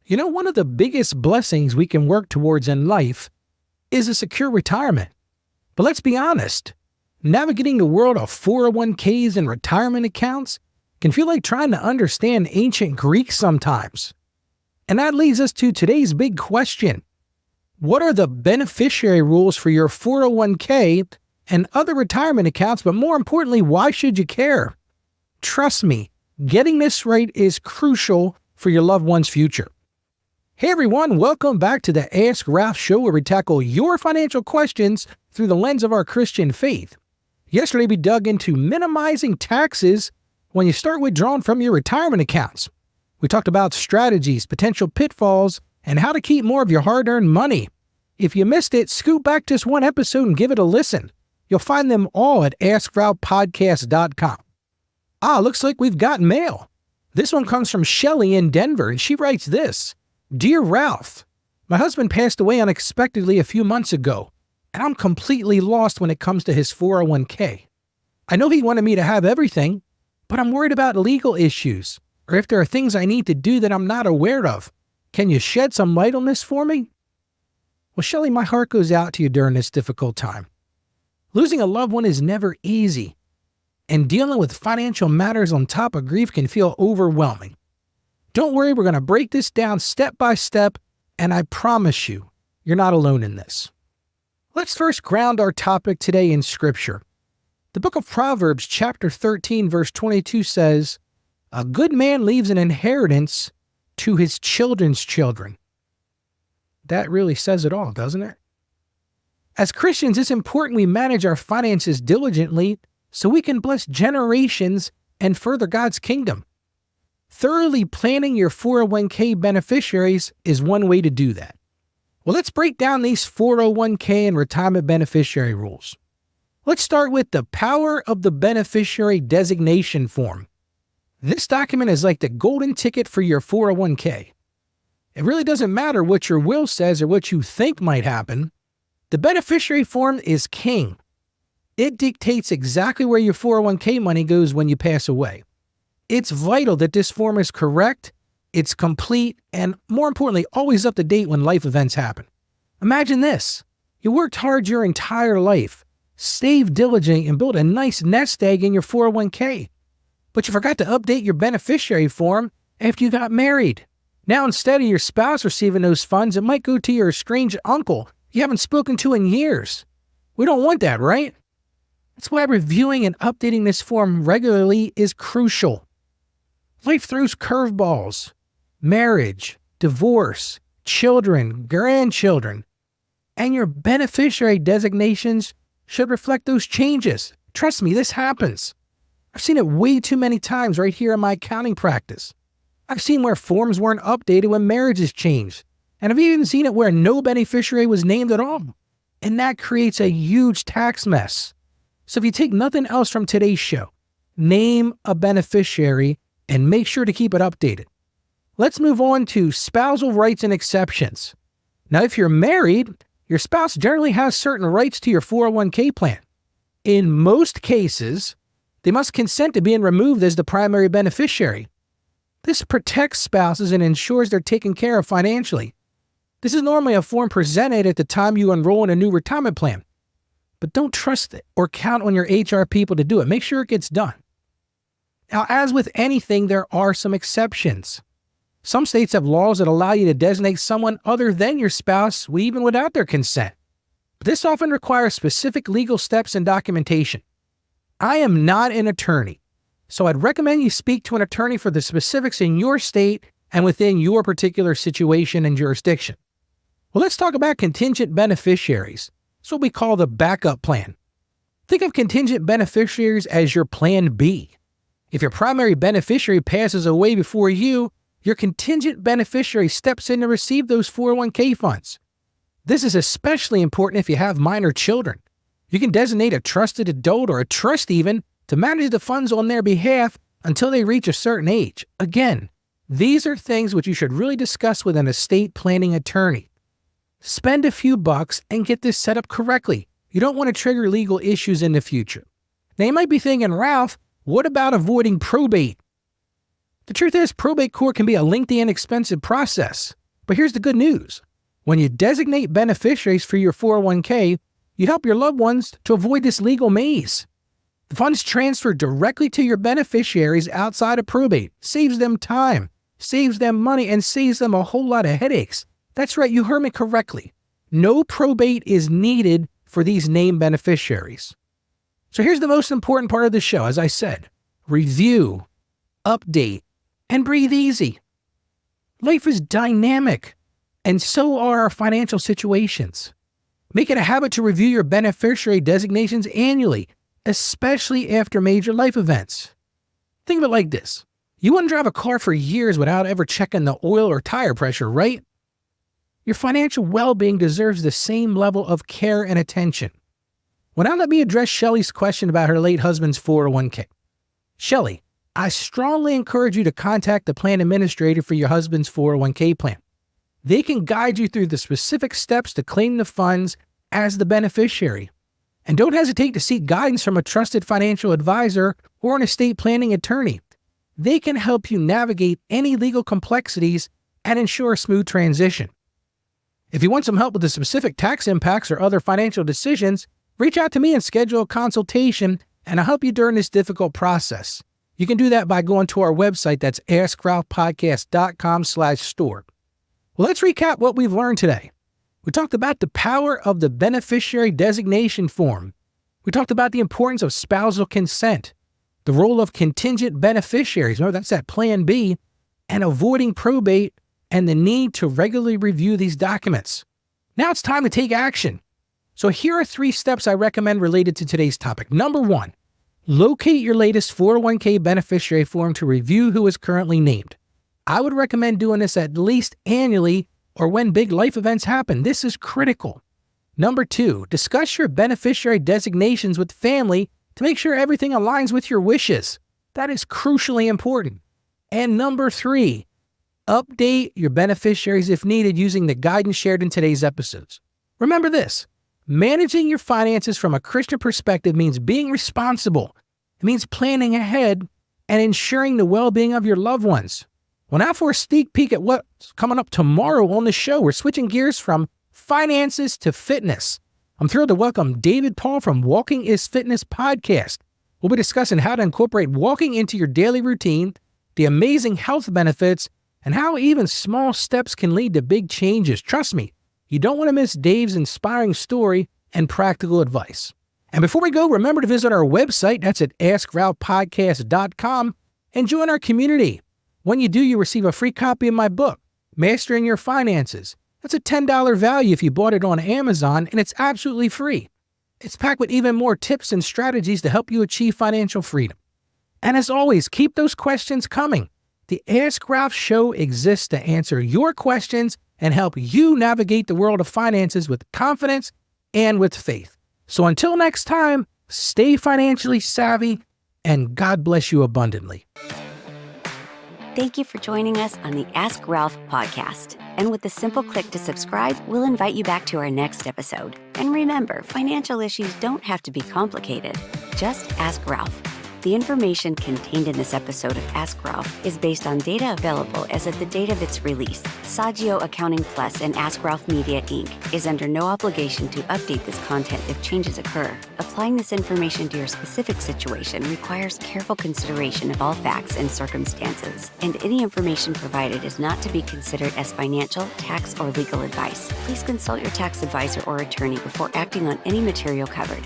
One of the biggest blessings we can work towards in life is a secure retirement. But let's be honest, navigating the world of 401ks and retirement accounts can feel like trying to understand ancient Greek sometimes. And that leads us to today's big question. What are the beneficiary rules for your 401k and other retirement accounts, but more importantly, why should you care? Trust me, getting this right is crucial for your loved one's future. Hey everyone, welcome back to the Ask Ralph show where we tackle your financial questions through the lens of our Christian faith. Yesterday we dug into minimizing taxes when you start withdrawing from your retirement accounts. We talked about strategies, potential pitfalls, and how to keep more of your hard-earned money. If you missed it, scoot back just one episode and give it a listen. You'll find them all at AskRalphPodcast.com. Looks like we've got mail. This one comes from Shelly in Denver, and she writes this. Dear Ralph, my husband passed away unexpectedly a few months ago, and I'm completely lost when it comes to his 401k. I know he wanted me to have everything, but I'm worried about legal issues, or if there are things I need to do that I'm not aware of. Can you shed some light on this for me? Well, Shelly, my heart goes out to you during this difficult time. Losing a loved one is never easy, and dealing with financial matters on top of grief can feel overwhelming. Don't worry, we're going to break this down step by step, and I promise you, you're not alone in this. Let's first ground our topic today in Scripture. The book of Proverbs, chapter 13, verse 22 says, "A good man leaves an inheritance to his children's children." That really says it all, doesn't it? As Christians, it's important we manage our finances diligently so we can bless generations and further God's kingdom. Thoroughly planning your 401k beneficiaries is one way to do that. Well, let's break down these 401k and retirement beneficiary rules. Let's start with the Power of the Beneficiary Designation form. This document is like the golden ticket for your 401k. It really doesn't matter what your will says or what you think might happen. The beneficiary form is king. It dictates exactly where your 401k money goes when you pass away. It's vital that this form is correct, it's complete, and more importantly, always up to date when life events happen. Imagine this. You worked hard your entire life, saved diligently, and built a nice nest egg in your 401k. But you forgot to update your beneficiary form after you got married. Now, instead of your spouse receiving those funds, it might go to your estranged uncle you haven't spoken to in years. We don't want that, right? That's why reviewing and updating this form regularly is crucial. Life throws curveballs. Marriage, divorce, children, grandchildren, and your beneficiary designations should reflect those changes. Trust me, this happens. I've seen it way too many times right here in my accounting practice. I've seen where forms weren't updated when marriages changed, and I've even seen it where no beneficiary was named at all. And that creates a huge tax mess. So if you take nothing else from today's show, name a beneficiary and make sure to keep it updated. Let's move on to spousal rights and exceptions. Now, if you're married, your spouse generally has certain rights to your 401k plan. In most cases, they must consent to being removed as the primary beneficiary. This protects spouses and ensures they're taken care of financially. This is normally a form presented at the time you enroll in a new retirement plan. But don't trust it or count on your HR people to do it. Make sure it gets done. Now, as with anything, there are some exceptions. Some states have laws that allow you to designate someone other than your spouse, even without their consent. But this often requires specific legal steps and documentation. I am not an attorney, so I'd recommend you speak to an attorney for the specifics in your state and within your particular situation and jurisdiction. Well, let's talk about contingent beneficiaries. It's what we call the backup plan. Think of contingent beneficiaries as your plan B. If your primary beneficiary passes away before you, your contingent beneficiary steps in to receive those 401k funds. This is especially important if you have minor children. You can designate a trusted adult or a trust even to manage the funds on their behalf until they reach a certain age. Again, these are things which you should really discuss with an estate planning attorney. Spend a few bucks and get this set up correctly. You don't want to trigger legal issues in the future. Now you might be thinking, Ralph, what about avoiding probate? The truth is, probate court can be a lengthy and expensive process. But here's the good news. When you designate beneficiaries for your 401k, you help your loved ones to avoid this legal maze. The funds transfer directly to your beneficiaries outside of probate. Saves them time, saves them money, and saves them a whole lot of headaches. That's right, you heard me correctly. No probate is needed for these named beneficiaries. So here's the most important part of the show. As I said, review, update, and breathe easy. Life is dynamic, and so are our financial situations. Make it a habit to review your beneficiary designations annually, especially after major life events. Think of it like this. You wouldn't drive a car for years without ever checking the oil or tire pressure, right? Your financial well-being deserves the same level of care and attention. Well, now let me address Shelley's question about her late husband's 401k. Shelley, I strongly encourage you to contact the plan administrator for your husband's 401k plan. They can guide you through the specific steps to claim the funds as the beneficiary. And don't hesitate to seek guidance from a trusted financial advisor or an estate planning attorney. They can help you navigate any legal complexities and ensure a smooth transition. If you want some help with the specific tax impacts or other financial decisions, reach out to me and schedule a consultation, and I'll help you during this difficult process. You can do that by going to our website. That's AskRalphPodcast.com/store. Well, let's recap what we've learned today. We talked about the power of the beneficiary designation form. We talked about the importance of spousal consent, the role of contingent beneficiaries, remember that's that Plan B, and avoiding probate, and the need to regularly review these documents. Now it's time to take action. So here are 3 steps I recommend related to today's topic. Number 1, locate your latest 401k beneficiary form to review who is currently named. I would recommend doing this at least annually or when big life events happen. This is critical. Number 2, discuss your beneficiary designations with family to make sure everything aligns with your wishes. That is crucially important. And number 3, update your beneficiaries if needed using the guidance shared in today's episodes. Remember this, managing your finances from a Christian perspective means being responsible. It means planning ahead and ensuring the well-being of your loved ones. Well, now for a sneak peek at what's coming up tomorrow on the show, we're switching gears from finances to fitness. I'm thrilled to welcome David Paul from Walking is Fitness podcast. We'll be discussing how to incorporate walking into your daily routine, the amazing health benefits, and how even small steps can lead to big changes. Trust me, you don't want to miss Dave's inspiring story and practical advice. And before we go, remember to visit our website. That's at AskRalphPodcast.com and join our community. When you do, you receive a free copy of my book, Mastering Your Finances. That's a $10 value if you bought it on Amazon, and it's absolutely free. It's packed with even more tips and strategies to help you achieve financial freedom. And as always, keep those questions coming. The Ask Ralph Show exists to answer your questions and help you navigate the world of finances with confidence and with faith. So until next time, stay financially savvy, and God bless you abundantly. Thank you for joining us on the Ask Ralph podcast. And with a simple click to subscribe, we'll invite you back to our next episode. And remember, financial issues don't have to be complicated. Just ask Ralph. The information contained in this episode of Ask Ralph is based on data available as of the date of its release. Saggio Accounting Plus and Ask Ralph Media, Inc. is under no obligation to update this content if changes occur. Applying this information to your specific situation requires careful consideration of all facts and circumstances, and any information provided is not to be considered as financial, tax, or legal advice. Please consult your tax advisor or attorney before acting on any material covered.